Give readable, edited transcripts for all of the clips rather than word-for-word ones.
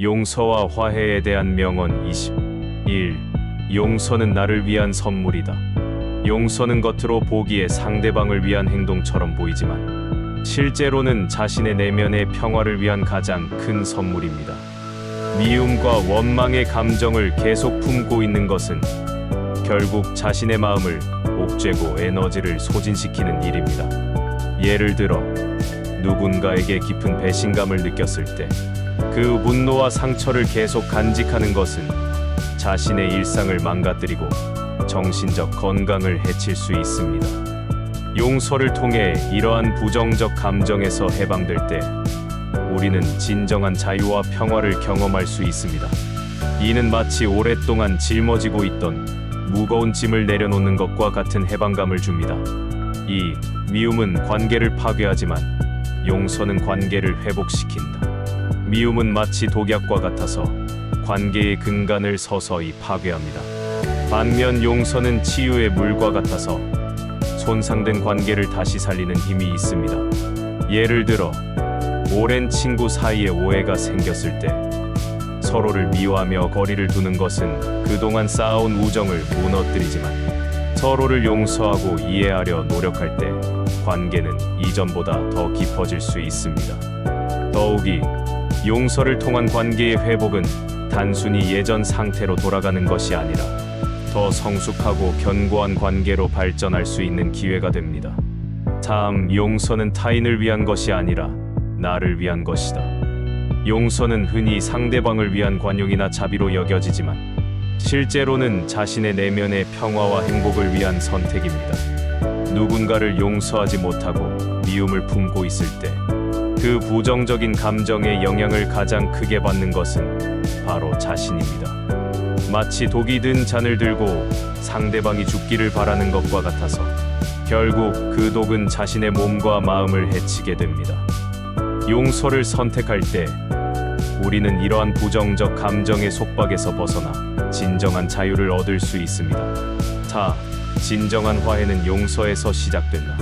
용서와 화해에 대한 명언 21. 용서는 나를 위한 선물이다. 용서는 겉으로 보기에 상대방을 위한 행동처럼 보이지만 실제로는 자신의 내면의 평화를 위한 가장 큰 선물입니다. 미움과 원망의 감정을 계속 품고 있는 것은 결국 자신의 마음을 옥죄고 에너지를 소진시키는 일입니다. 예를 들어 누군가에게 깊은 배신감을 느꼈을 때 그 분노와 상처를 계속 간직하는 것은 자신의 일상을 망가뜨리고 정신적 건강을 해칠 수 있습니다. 용서를 통해 이러한 부정적 감정에서 해방될 때 우리는 진정한 자유와 평화를 경험할 수 있습니다. 이는 마치 오랫동안 짊어지고 있던 무거운 짐을 내려놓는 것과 같은 해방감을 줍니다. 이 미움은 관계를 파괴하지만 용서는 관계를 회복시킨다. 미움은 마치 독약과 같아서 관계의 근간을 서서히 파괴합니다. 반면 용서는 치유의 물과 같아서 손상된 관계를 다시 살리는 힘이 있습니다. 예를 들어 오랜 친구 사이에 오해가 생겼을 때 서로를 미워하며 거리를 두는 것은 그동안 쌓아온 우정을 무너뜨리지만 서로를 용서하고 이해하려 노력할 때 관계는 이전보다 더 깊어질 수 있습니다. 더욱이 용서를 통한 관계의 회복은 단순히 예전 상태로 돌아가는 것이 아니라 더 성숙하고 견고한 관계로 발전할 수 있는 기회가 됩니다. 다음, 용서는 타인을 위한 것이 아니라 나를 위한 것이다. 용서는 흔히 상대방을 위한 관용이나 자비로 여겨지지만 실제로는 자신의 내면의 평화와 행복을 위한 선택입니다. 누군가를 용서하지 못하고 미움을 품고 있을 때 그 부정적인 감정의 영향을 가장 크게 받는 것은 바로 자신입니다. 마치 독이 든 잔을 들고 상대방이 죽기를 바라는 것과 같아서 결국 그 독은 자신의 몸과 마음을 해치게 됩니다. 용서를 선택할 때 우리는 이러한 부정적 감정의 속박에서 벗어나 진정한 자유를 얻을 수 있습니다. 진정한 화해는 용서에서 시작된다.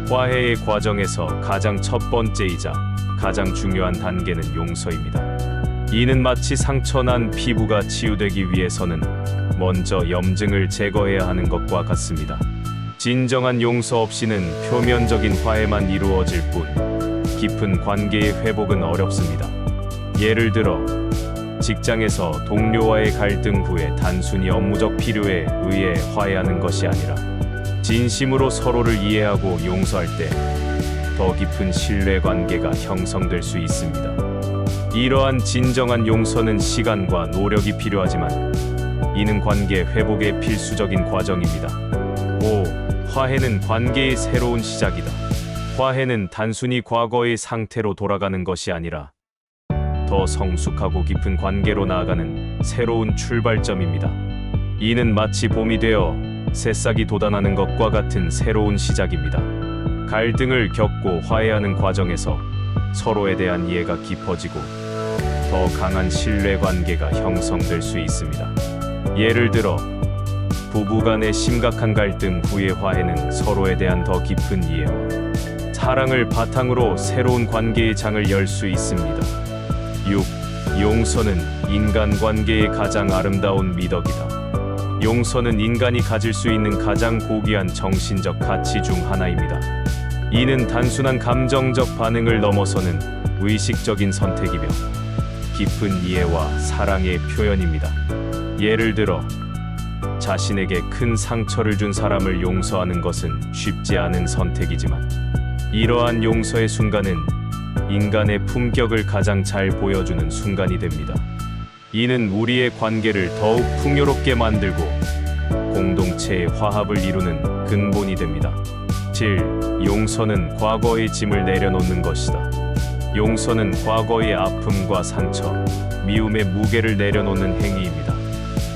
화해의 과정에서 가장 첫 번째이자 가장 중요한 단계는 용서입니다. 이는 마치 상처난 피부가 치유되기 위해서는 먼저 염증을 제거해야 하는 것과 같습니다. 진정한 용서 없이는 표면적인 화해만 이루어질 뿐 깊은 관계의 회복은 어렵습니다. 예를 들어 직장에서 동료와의 갈등 후에 단순히 업무적 필요에 의해 화해하는 것이 아니라 진심으로 서로를 이해하고 용서할 때 더 깊은 신뢰관계가 형성될 수 있습니다. 이러한 진정한 용서는 시간과 노력이 필요하지만 이는 관계 회복의 필수적인 과정입니다. 5. 화해는 관계의 새로운 시작이다. 화해는 단순히 과거의 상태로 돌아가는 것이 아니라 더 성숙하고 깊은 관계로 나아가는 새로운 출발점입니다. 이는 마치 봄이 되어 새싹이 돋아나는 것과 같은 새로운 시작입니다. 갈등을 겪고 화해하는 과정에서 서로에 대한 이해가 깊어지고 더 강한 신뢰관계가 형성될 수 있습니다. 예를 들어 부부 간의 심각한 갈등 후의 화해는 서로에 대한 더 깊은 이해와 사랑을 바탕으로 새로운 관계의 장을 열 수 있습니다. 6. 용서는 인간관계의 가장 아름다운 미덕이다. 용서는 인간이 가질 수 있는 가장 고귀한 정신적 가치 중 하나입니다. 이는 단순한 감정적 반응을 넘어서는 의식적인 선택이며 깊은 이해와 사랑의 표현입니다. 예를 들어 자신에게 큰 상처를 준 사람을 용서하는 것은 쉽지 않은 선택이지만 이러한 용서의 순간은 인간의 품격을 가장 잘 보여주는 순간이 됩니다. 이는 우리의 관계를 더욱 풍요롭게 만들고 공동체의 화합을 이루는 근본이 됩니다. 7. 용서는 과거의 짐을 내려놓는 것이다. 용서는 과거의 아픔과 상처, 미움의 무게를 내려놓는 행위입니다.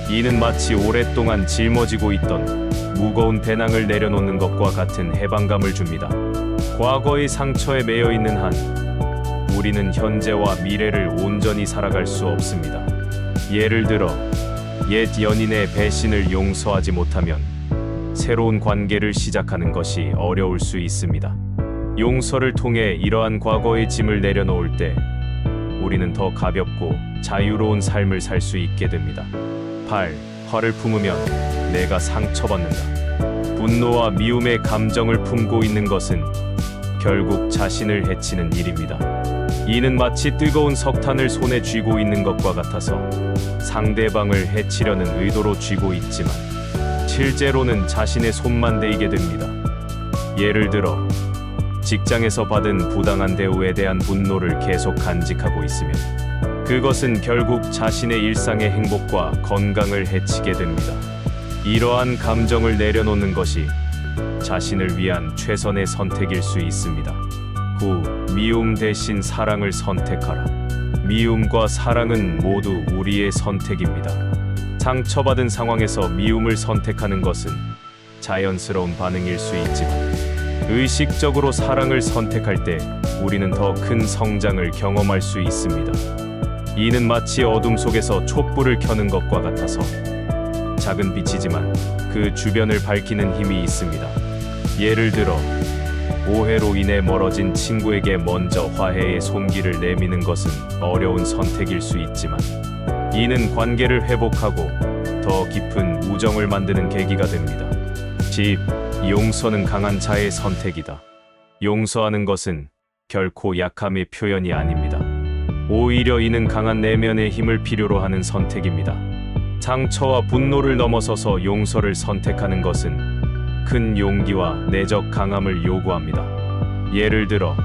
이는 마치 오랫동안 짊어지고 있던 무거운 배낭을 내려놓는 것과 같은 해방감을 줍니다. 과거의 상처에 매여 있는 한 우리는 현재와 미래를 온전히 살아갈 수 없습니다. 예를 들어 옛 연인의 배신을 용서하지 못하면 새로운 관계를 시작하는 것이 어려울 수 있습니다. 용서를 통해 이러한 과거의 짐을 내려놓을 때 우리는 더 가볍고 자유로운 삶을 살 수 있게 됩니다. 8. 화를 품으면 내가 상처받는다. 분노와 미움의 감정을 품고 있는 것은 결국 자신을 해치는 일입니다. 이는 마치 뜨거운 석탄을 손에 쥐고 있는 것과 같아서 상대방을 해치려는 의도로 쥐고 있지만 실제로는 자신의 손만 대이게 됩니다. 예를 들어 직장에서 받은 부당한 대우에 대한 분노를 계속 간직하고 있으면 그것은 결국 자신의 일상의 행복과 건강을 해치게 됩니다. 이러한 감정을 내려놓는 것이 자신을 위한 최선의 선택일 수 있습니다. 9. 미움 대신 사랑을 선택하라. 미움과 사랑은 모두 우리의 선택입니다. 상처받은 상황에서 미움을 선택하는 것은 자연스러운 반응일 수 있지만 의식적으로 사랑을 선택할 때 우리는 더 큰 성장을 경험할 수 있습니다. 이는 마치 어둠 속에서 촛불을 켜는 것과 같아서 작은 빛이지만 그 주변을 밝히는 힘이 있습니다. 예를 들어 오해로 인해 멀어진 친구에게 먼저 화해의 손길을 내미는 것은 어려운 선택일 수 있지만 이는 관계를 회복하고 더 깊은 우정을 만드는 계기가 됩니다. 10. 용서는 강한 자의 선택이다. 용서하는 것은 결코 약함의 표현이 아닙니다. 오히려 이는 강한 내면의 힘을 필요로 하는 선택입니다. 상처와 분노를 넘어서서 용서를 선택하는 것은 큰 용기와 내적 강함을 요구합니다. 예를 들어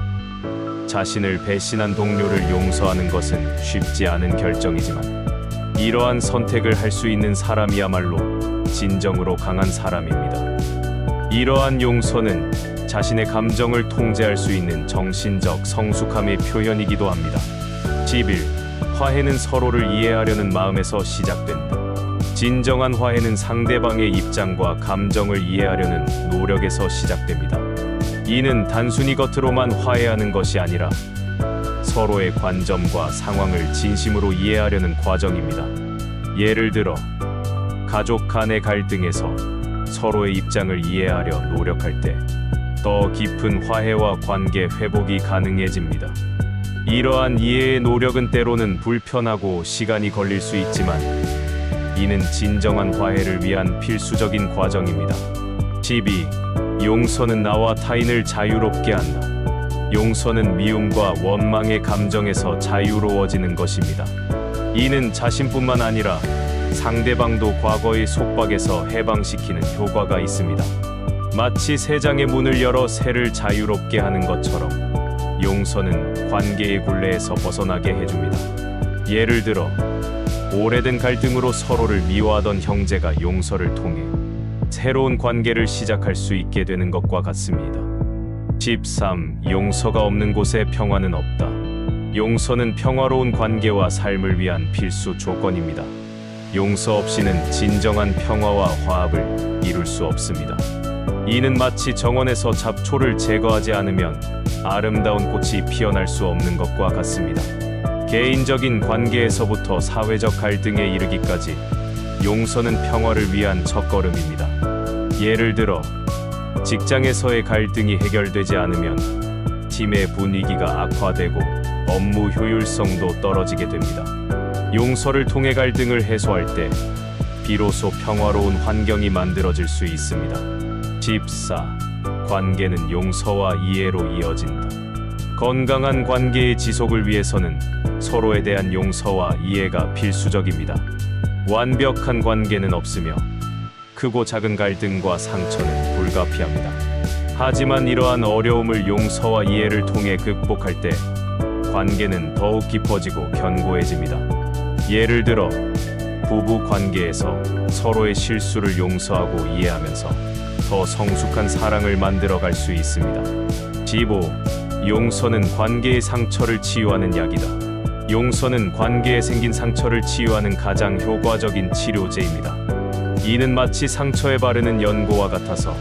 자신을 배신한 동료를 용서하는 것은 쉽지 않은 결정이지만 이러한 선택을 할 수 있는 사람이야말로 진정으로 강한 사람입니다. 이러한 용서는 자신의 감정을 통제할 수 있는 정신적 성숙함의 표현이기도 합니다. 11. 화해는 서로를 이해하려는 마음에서 시작된다. 진정한 화해는 상대방의 입장과 감정을 이해하려는 노력에서 시작됩니다. 이는 단순히 겉으로만 화해하는 것이 아니라 서로의 관점과 상황을 진심으로 이해하려는 과정입니다. 예를 들어 가족 간의 갈등에서 서로의 입장을 이해하려 노력할 때 더 깊은 화해와 관계 회복이 가능해집니다. 이러한 이해의 노력은 때로는 불편하고 시간이 걸릴 수 있지만 이는 진정한 화해를 위한 필수적인 과정입니다. 12. 용서는 나와 타인을 자유롭게 한다. 용서는 미움과 원망의 감정에서 자유로워지는 것입니다. 이는 자신뿐만 아니라 상대방도 과거의 속박에서 해방시키는 효과가 있습니다. 마치 새 장의 문을 열어 새를 자유롭게 하는 것처럼 용서는 관계의 굴레에서 벗어나게 해줍니다. 예를 들어 오래된 갈등으로 서로를 미워하던 형제가 용서를 통해 새로운 관계를 시작할 수 있게 되는 것과 같습니다. 13. 용서가 없는 곳에 평화는 없다. 용서는 평화로운 관계와 삶을 위한 필수 조건입니다. 용서 없이는 진정한 평화와 화합을 이룰 수 없습니다. 이는 마치 정원에서 잡초를 제거하지 않으면 아름다운 꽃이 피어날 수 없는 것과 같습니다. 개인적인 관계에서부터 사회적 갈등에 이르기까지 용서는 평화를 위한 첫걸음입니다. 예를 들어 직장에서의 갈등이 해결되지 않으면 팀의 분위기가 악화되고 업무 효율성도 떨어지게 됩니다. 용서를 통해 갈등을 해소할 때 비로소 평화로운 환경이 만들어질 수 있습니다. 14. 관계는 용서와 이해로 이어진다. 건강한 관계의 지속을 위해서는 서로에 대한 용서와 이해가 필수적입니다. 완벽한 관계는 없으며 크고 작은 갈등과 상처는 불가피합니다. 하지만 이러한 어려움을 용서와 이해를 통해 극복할 때 관계는 더욱 깊어지고 견고해집니다. 예를 들어 부부 관계에서 서로의 실수를 용서하고 이해하면서 더 성숙한 사랑을 만들어갈 수 있습니다. 15. 용서는 관계의 상처를 치유하는 약이다. 용서는 관계에 생긴 상처를 치유하는 가장 효과적인 치료제입니다. 이는 마치 상처에 바르는 연고와 같아서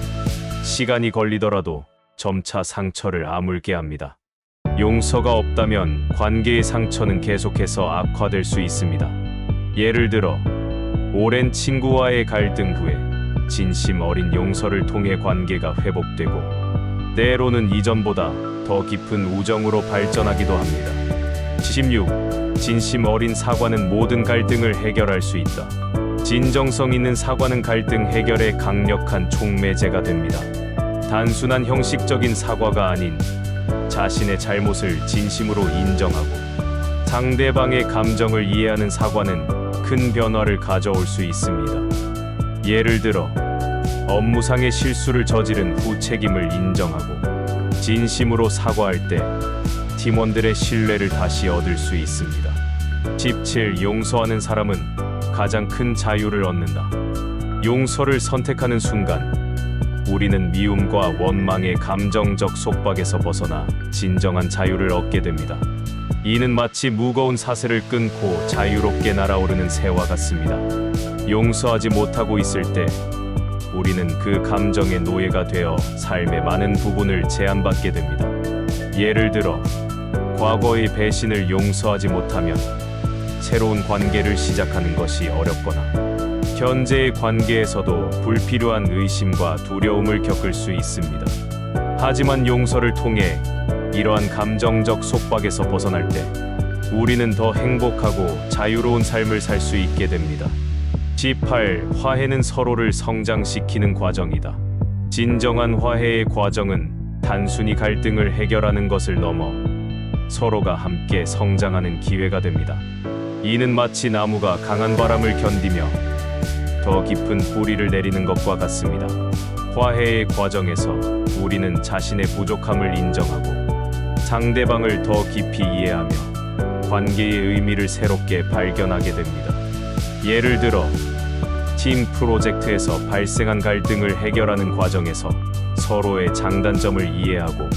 시간이 걸리더라도 점차 상처를 아물게 합니다. 용서가 없다면 관계의 상처는 계속해서 악화될 수 있습니다. 예를 들어 오랜 친구와의 갈등 후에 진심 어린 용서를 통해 관계가 회복되고 때로는 이전보다 더 깊은 우정으로 발전하기도 합니다. 16. 진심 어린 사과는 모든 갈등을 해결할 수 있다. 진정성 있는 사과는 갈등 해결에 강력한 촉매제가 됩니다. 단순한 형식적인 사과가 아닌 자신의 잘못을 진심으로 인정하고 상대방의 감정을 이해하는 사과는 큰 변화를 가져올 수 있습니다. 예를 들어 업무상의 실수를 저지른 후 책임을 인정하고 진심으로 사과할 때 팀원들의 신뢰를 다시 얻을 수 있습니다. 17. 용서하는 사람은 가장 큰 자유를 얻는다. 용서를 선택하는 순간 우리는 미움과 원망의 감정적 속박에서 벗어나 진정한 자유를 얻게 됩니다. 이는 마치 무거운 사슬을 끊고 자유롭게 날아오르는 새와 같습니다. 용서하지 못하고 있을 때 우리는 그 감정의 노예가 되어 삶의 많은 부분을 제한받게 됩니다. 예를 들어 과거의 배신을 용서하지 못하면 새로운 관계를 시작하는 것이 어렵거나 현재의 관계에서도 불필요한 의심과 두려움을 겪을 수 있습니다. 하지만 용서를 통해 이러한 감정적 속박에서 벗어날 때 우리는 더 행복하고 자유로운 삶을 살 수 있게 됩니다. 18. 화해는 서로를 성장시키는 과정이다. 진정한 화해의 과정은 단순히 갈등을 해결하는 것을 넘어 서로가 함께 성장하는 기회가 됩니다. 이는 마치 나무가 강한 바람을 견디며 더 깊은 뿌리를 내리는 것과 같습니다. 화해의 과정에서 우리는 자신의 부족함을 인정하고 상대방을 더 깊이 이해하며 관계의 의미를 새롭게 발견하게 됩니다. 예를 들어 팀 프로젝트에서 발생한 갈등을 해결하는 과정에서 서로의 장단점을 이해하고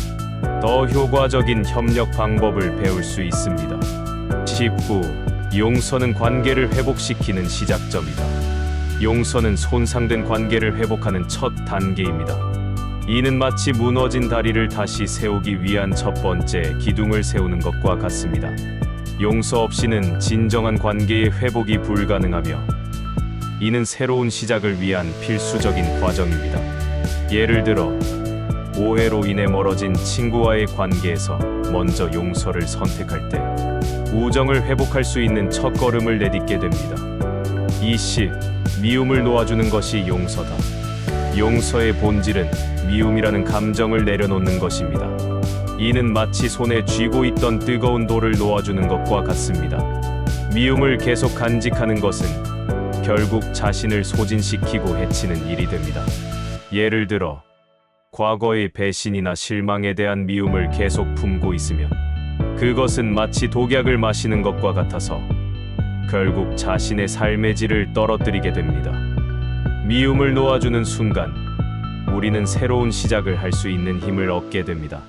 더 효과적인 협력 방법을 배울 수 있습니다. 19. 용서는 관계를 회복시키는 시작점이다. 용서는 손상된 관계를 회복하는 첫 단계입니다. 이는 마치 무너진 다리를 다시 세우기 위한 첫 번째 기둥을 세우는 것과 같습니다. 용서 없이는 진정한 관계의 회복이 불가능하며 이는 새로운 시작을 위한 필수적인 과정입니다. 예를 들어 오해로 인해 멀어진 친구와의 관계에서 먼저 용서를 선택할 때 우정을 회복할 수 있는 첫걸음을 내딛게 됩니다. 20. 미움을 놓아주는 것이 용서다. 용서의 본질은 미움이라는 감정을 내려놓는 것입니다. 이는 마치 손에 쥐고 있던 뜨거운 돌을 놓아주는 것과 같습니다. 미움을 계속 간직하는 것은 결국 자신을 소진시키고 해치는 일이 됩니다. 예를 들어 과거의 배신이나 실망에 대한 미움을 계속 품고 있으면 그것은 마치 독약을 마시는 것과 같아서 결국 자신의 삶의 질을 떨어뜨리게 됩니다. 미움을 놓아주는 순간 우리는 새로운 시작을 할 수 있는 힘을 얻게 됩니다.